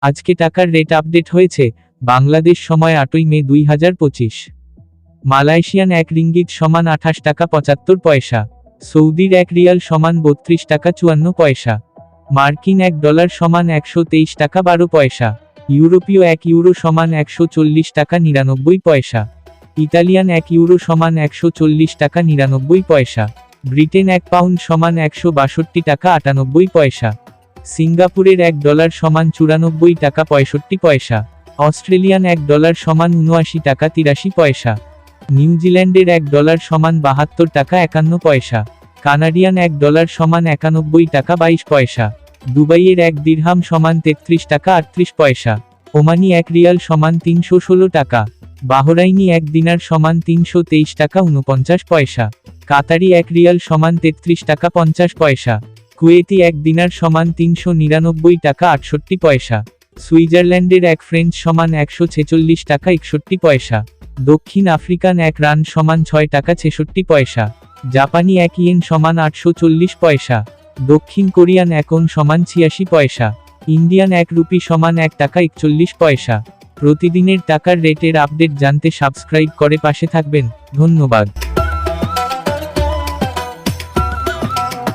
আজকে টাকার rate update হয়েছে। বাংলাদেশ সময় 8ই মে 2025। মালয়েশিয়ান 1 রিঙ্গিত সমান 28 টাকা 75 পয়সা। সৌদির 1 রিয়াল সমান 32 টাকা 54 পয়সা। মার্কিন $1 সমান 123 টাকা 12 পয়সা। ইউরোপীয় 1 ইউরো সমান 140 টাকা 99 পয়সা। ইতালিয়ান 1 ইউরো সমান 140 টাকা 99 পয়সা। ব্রিটেন 1 পাউন্ড সমান 162 টাকা 98 পয়সা। সিঙ্গাপুরের $1 সমান 94 টাকা 65 পয়সা। অস্ট্রেলিয়ান $1 সমান 79 টাকা 83 পয়সা। নিউজিল্যান্ডের $1 সমান 72 টাকা 51 পয়সা। কানাডিয়ান $1 সমান 91 টাকা 22 পয়সা। দুবাইয়ের 1 দিরহাম সমান 33 টাকা 38 পয়সা। ওমানি 1 রিয়াল সমান 316 টাকা। বাহরাইনি 1 দিনার সমান 323 টাকা 49 পয়সা। কাতারি 1 রিয়াল সমান 33 টাকা 50 পয়সা। কুয়েতি 1 দিনার সমান 399 টাকা 68 পয়সা। সুইজারল্যান্ডের 1 ফ্রেঞ্চ সমান 146 টাকা 61 পয়সা। দক্ষিণ আফ্রিকান 1 রান সমান 6 টাকা 66 পয়সা। জাপানি 1 ইয়েন সমান 840 পয়সা। দক্ষিণ কোরিয়ান 1 ওন সমান 86 পয়সা। ইন্ডিয়ান 1 রুপি সমান 1 টাকা 41 পয়সা। প্রতিদিনের টাকার রেটের আপডেট জানতে সাবস্ক্রাইব করে পাশে থাকবেন। ধন্যবাদ।